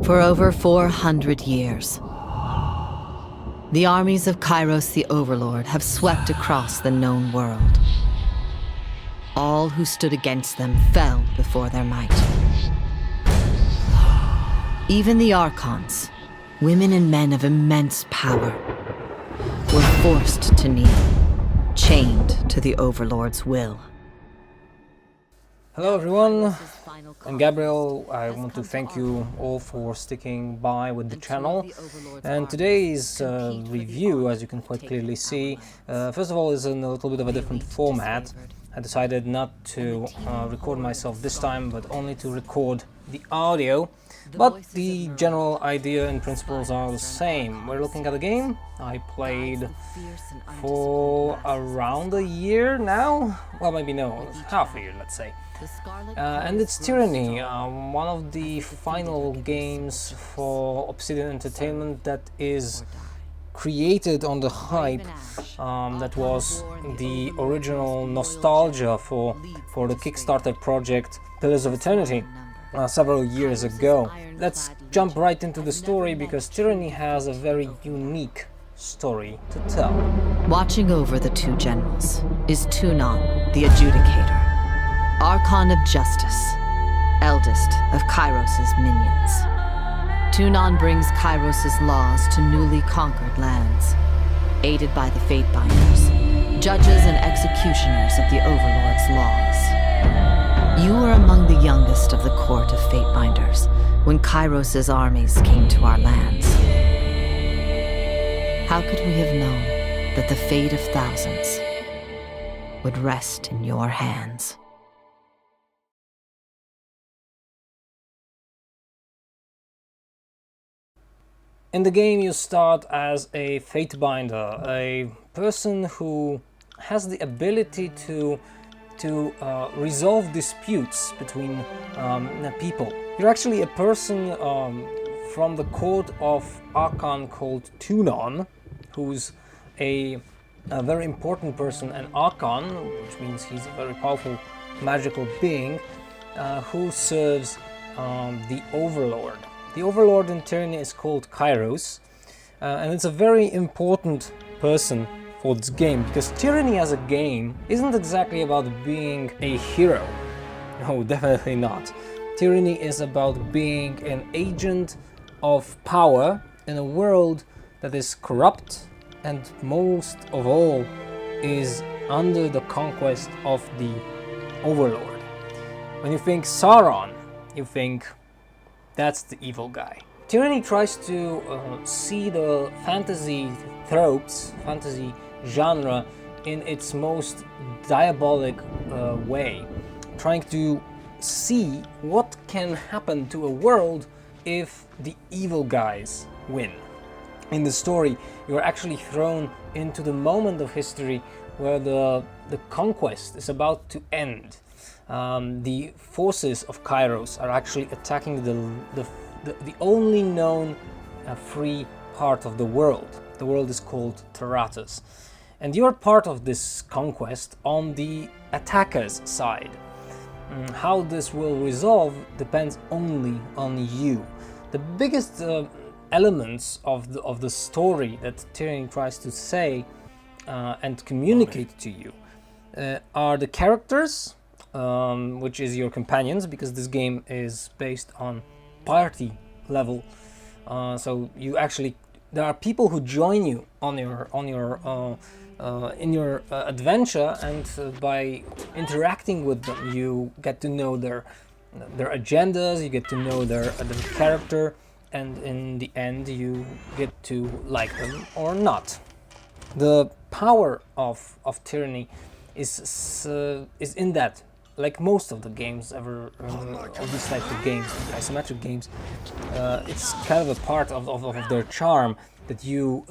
For over 400 years, the armies of Kairos the Overlord have swept across the known world. All who stood against them fell before their might. Even the Archons, women and men of immense power, were forced to kneel, chained to the Overlord's will. Hello everyone, I'm Gabriel. I want to thank you all for sticking by with the channel. And today's review, as you can quite clearly see, first of all is in a little bit of a different format. I decided not to record myself this time, but only to record the audio. But the general idea and principles are the same. We're looking at a game I played for around a year now. Well, maybe no, half a year, let's say. And it's Tyranny, one of the final games for Obsidian Entertainment that is created on the hype that was the original nostalgia for the Kickstarter project Pillars of Eternity several years ago. Let's jump right into the story, because Tyranny has a very unique story to tell. Watching over the two generals is Tunon, the Adjudicator, Archon of Justice, eldest of Kairos' minions. Tunon brings Kairos' laws to newly conquered lands, aided by the Fatebinders, judges and executioners of the Overlord's laws. You were among the youngest of the court of Fatebinders when Kairos' armies came to our lands. How could we have known that the fate of thousands would rest in your hands? In the game you start as a Fatebinder, a person who has the ability to resolve disputes between people. You're actually a person from the court of Archon called Tunon, who's a very important person, an Archon, which means he's a very powerful magical being, who serves the Overlord. The Overlord in Tyranny is called Kairos, and it's a very important person for this game, because Tyranny as a game isn't exactly about being a hero. No, definitely not. Tyranny is about being an agent of power in a world that is corrupt and most of all is under the conquest of the Overlord. When you think Sauron, you think that's the evil guy. Tyranny tries to see the fantasy tropes, fantasy genre in its most diabolic way, trying to see what can happen to a world if the evil guys win. In the story, you're actually thrown into the moment of history where the conquest is about to end. The forces of Kairos are actually attacking the only known free part of the world. The world is called Terratus. And you're part of this conquest on the attacker's side. How this will resolve depends only on you. The biggest elements of the story that Tyranny tries to say and communicate to you are the characters, which is your companions, because this game is based on party level. So you actually, there are people who join you on in your adventure, and by interacting with them, you get to know their agendas, you get to know their character, and in the end, you get to like them or not. The power of Tyranny is in that, like most of the games ever, of these types of games, isometric games, it's kind of a part of their charm that you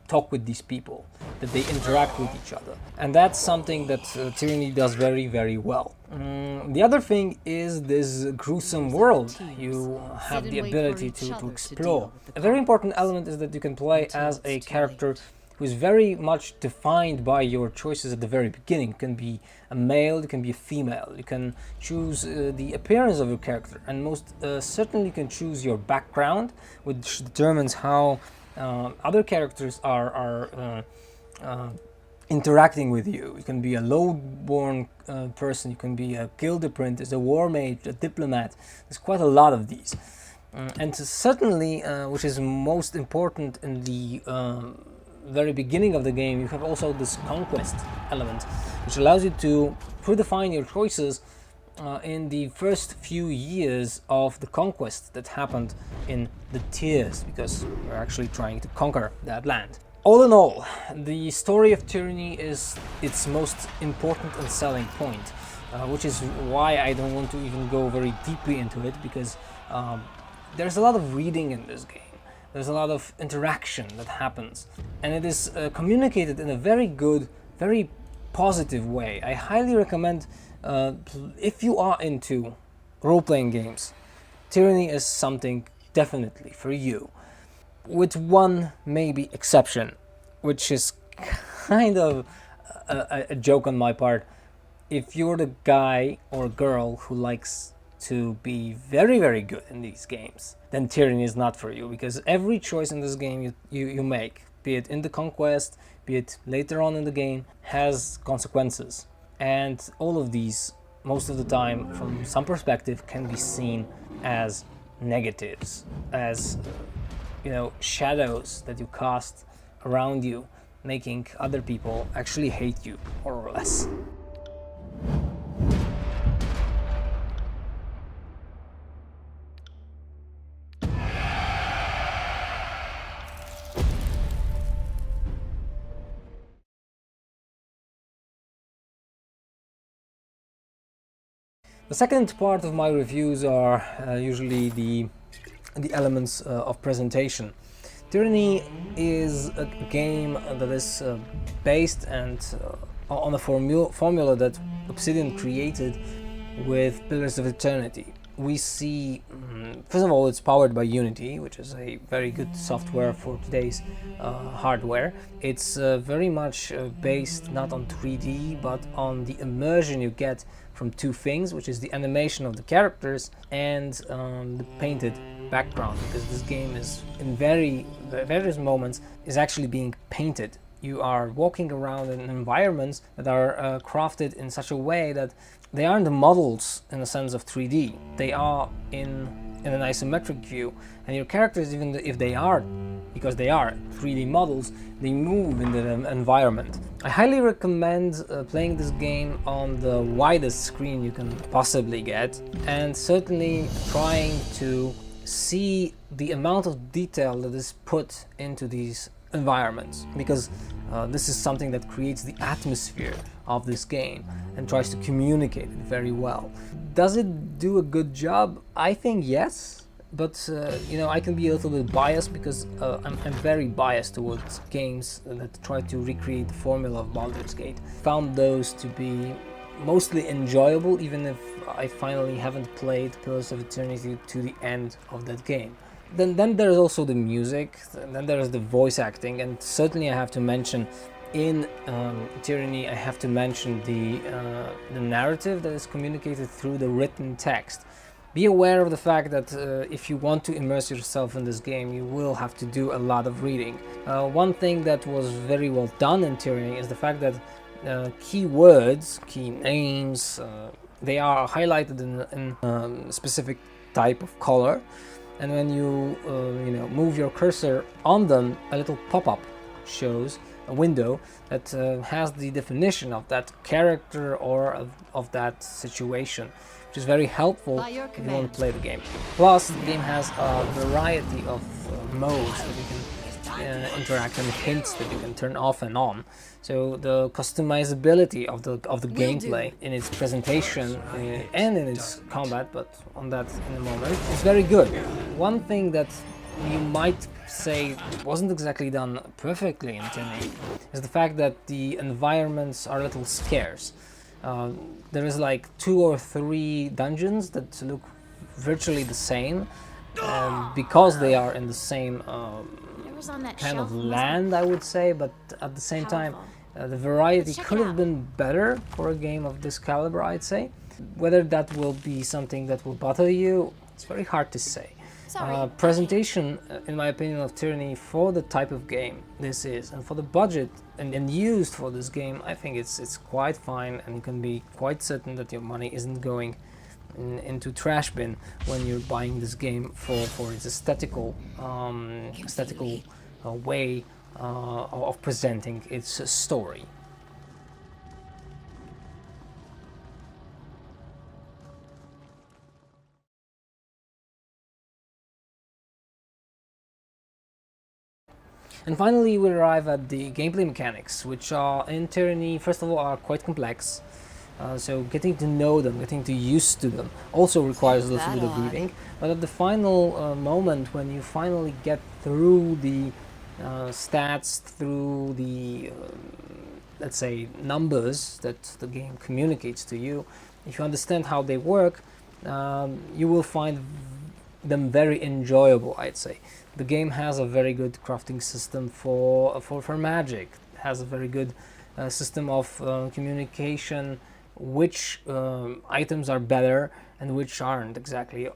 talk with these people, that they interact with each other. And that's something that Tyranny does very, very well. The other thing is this gruesome world you have the ability to explore. A very important element is that you can play as a character who is very much defined by your choices at the very beginning. You can be a male, you can be a female, you can choose the appearance of your character, and most certainly you can choose your background, which determines how other characters are interacting with you. You can be a low-born person, you can be a guild apprentice, a war mage, a diplomat. There's quite a lot of these. And certainly, which is most important in the very beginning of the game, you have also this conquest element, which allows you to predefine your choices in the first few years of the conquest that happened in the tiers, because we're actually trying to conquer that land. All in all, the story of Tyranny is its most important and selling point, which is why I don't want to even go very deeply into it, because there's a lot of reading in this game. There's a lot of interaction that happens, and it is communicated in a very good, very positive way. I highly recommend, if you are into role-playing games, Tyranny is something definitely for you. With one maybe exception, which is kind of a joke on my part. If you're the guy or girl who likes to be very, very good in these games, then Tyranny is not for you, because every choice in this game you make, be it in the conquest, be it later on in the game, has consequences. And all of these, most of the time, from some perspective, can be seen as negatives, as shadows that you cast around you, making other people actually hate you, more or less. The second part of my reviews are usually the elements of presentation. Tyranny is a game that is based on a formula that Obsidian created with Pillars of Eternity. We see, first of all, it's powered by Unity, which is a very good software for today's hardware. It's very much based not on 3D, but on the immersion you get from two things, which is the animation of the characters and the painted background, because this game is in various moments is actually being painted. You are walking around in environments that are crafted in such a way that they aren't models in the sense of 3D. They are in an isometric view, and your characters, even if they are, because they are 3D models, they move in the environment. I highly recommend playing this game on the widest screen you can possibly get, and certainly trying to see the amount of detail that is put into these environments, because this is something that creates the atmosphere of this game and tries to communicate it very well. Does it do a good job? I think yes, but I can be a little bit biased, because I'm very biased towards games that try to recreate the formula of Baldur's Gate. Found those to be mostly enjoyable, even if I finally haven't played Pillars of Eternity to the end of that game. Then there's also the music, then there's the voice acting, and certainly I have to mention in Tyranny, I have to mention the narrative that is communicated through the written text. Be aware of the fact that if you want to immerse yourself in this game, you will have to do a lot of reading. One thing that was very well done in Tyranny is the fact that key words, key names, they are highlighted in a specific type of color. And when you move your cursor on them, a little pop-up shows a window that has the definition of that character or of that situation, which is very helpful if you want to play the game. Plus, the game has a variety of modes that you can interact and hints that you can turn off and on. So the customizability of the gameplay in its presentation and in its combat, but on that in a moment, is very good. One thing that you might say wasn't exactly done perfectly in Tyranny is the fact that the environments are a little scarce. There is like 2 or 3 dungeons that look virtually the same, because they are in the same was on that kind shelf. of Must be land, I would say, but at the same time, the variety Let's check could it have out. been better for a game of this caliber, I'd say. Whether that will be something that will bother you, it's very hard to say. Sorry. Presentation, in my opinion, of Tyranny for the type of game this is, and for the budget and used for this game, I think it's quite fine, and you can be quite certain that your money isn't going into trash bin when you're buying this game for its aesthetical way of presenting its story. And finally, we arrive at the gameplay mechanics, which are in Tyranny, first of all, are quite complex. So getting to know them, getting to used to them, also requires a little bit of reading. But at the final moment, when you finally get through the stats, through the, let's say, numbers that the game communicates to you, if you understand how they work, you will find them very enjoyable, I'd say. The game has a very good crafting system for magic. It has a very good system of communication, which items are better and which aren't exactly.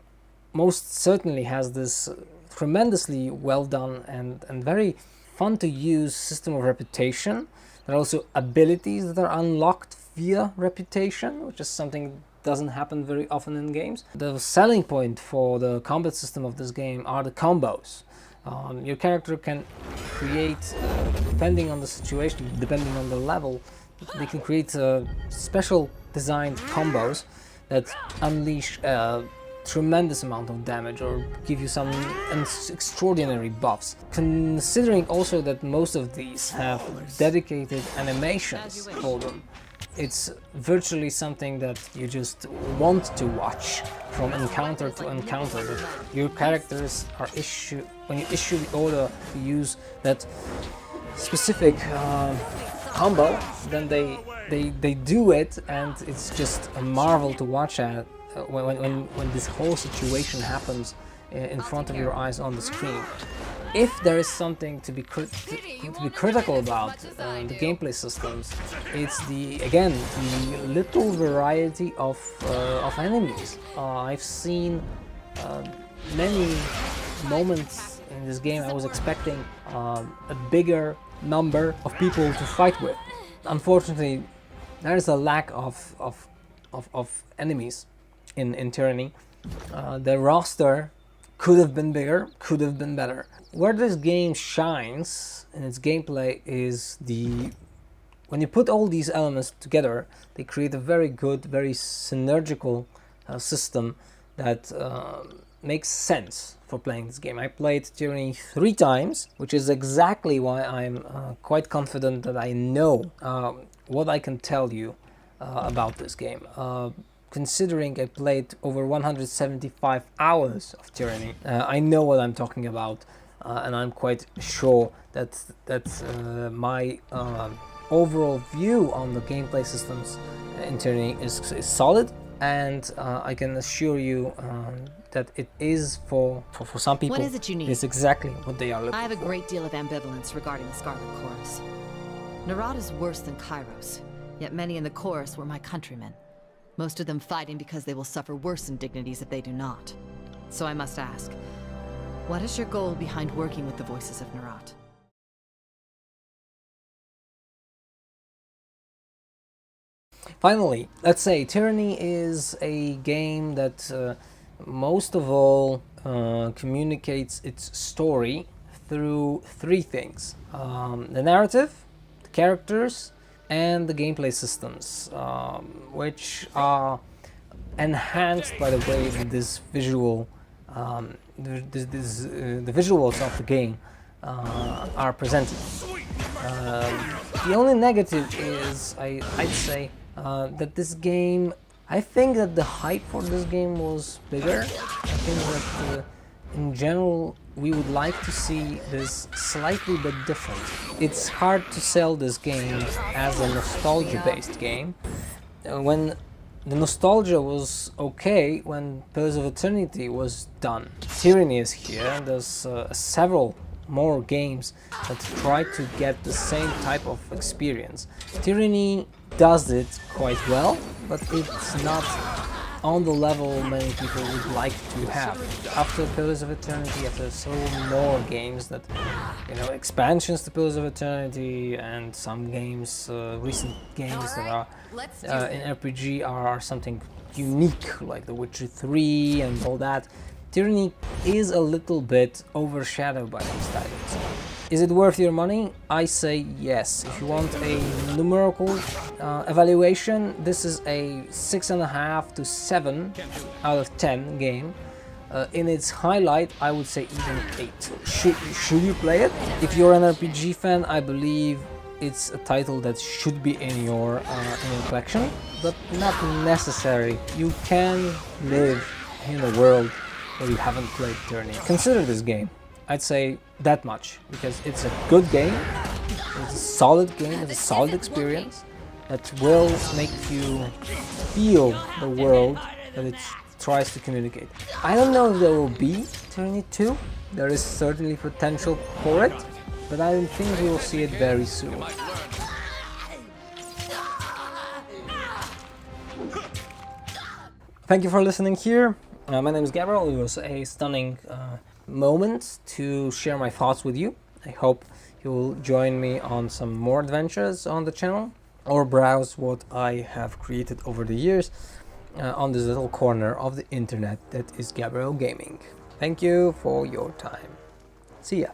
Most certainly has this tremendously well done and very fun to use system of reputation. There are also abilities that are unlocked via reputation, which is something doesn't happen very often in games. The selling point for the combat system of this game are the combos. Your character can create, depending on the situation, depending on the level, they can create special designed combos that unleash a tremendous amount of damage or give you some extraordinary buffs. Considering also that most of these have dedicated animations for them, it's virtually something that you just want to watch from encounter to encounter. Your characters are when you issue the order to use that specific combo, then they do it, and it's just a marvel to watch at when this whole situation happens in front of your eyes on the screen. If there is something to be critical about the gameplay systems, it's the little variety of enemies. I've seen many moments in this game I was expecting a bigger number of people to fight with. Unfortunately, there is a lack of enemies in Tyranny. The roster could have been bigger, could have been better. Where this game shines in its gameplay is when you put all these elements together, they create a very good, very synergical system that makes sense for playing this game. I played Tyranny 3 times, which is exactly why I'm quite confident that I know what I can tell you about this game. Considering I played over 175 hours of Tyranny, I know what I'm talking about, and I'm quite sure that my overall view on the gameplay systems in Tyranny is solid, and I can assure you that it is for some people. What is it you need? It's exactly what they are looking for. I have a great deal of ambivalence regarding the Scarlet Chorus. Narad is worse than Kairos, yet many in the chorus were my countrymen. Most of them fighting because they will suffer worse indignities if they do not. So I must ask, what is your goal behind working with the voices of Narad? Finally, let's say Tyranny is a game that most of all communicates its story through 3 things. The narrative, the characters, and the gameplay systems, which are enhanced by the way that this visual, the visuals of the game are presented. The only negative is, I'd say, that this game, I think that the hype for this game was bigger. I think that in general we would like to see this slightly bit different. It's hard to sell this game as a nostalgia-based game when the nostalgia was okay when Pillars of Eternity was done. Tyranny is here, and there's several more games that try to get the same type of experience. Tyranny does it quite well, but it's not on the level many people would like to have. After Pillars of Eternity, after so more games that, you know, expansions to Pillars of Eternity, and some games, recent games that are in RPG are something unique, like The Witcher 3 and all that. Tyranny is a little bit overshadowed by these titles. Is it worth your money? I say yes. If you want a numerical evaluation, this is a 6.5 to 7 out of 10 game. In its highlight, I would say even 8. Should you play it? If you're an RPG fan, I believe it's a title that should be in your collection, but not necessary. You can live in a world where you haven't played Tyranny. Consider this game. I'd say that much, because it's a good game, it's a solid game, it's a solid experience that will make you feel the world that it tries to communicate. I don't know if there will be Tyranny 2, there is certainly potential for it, but I don't think we will see it very soon. Thank you for listening here. My name is Gabriel. It was a stunning moment to share my thoughts with you. I hope you will join me on some more adventures on the channel, or browse what I have created over the years on this little corner of the internet that is Gabriel Gaming. Thank you for your time. See ya.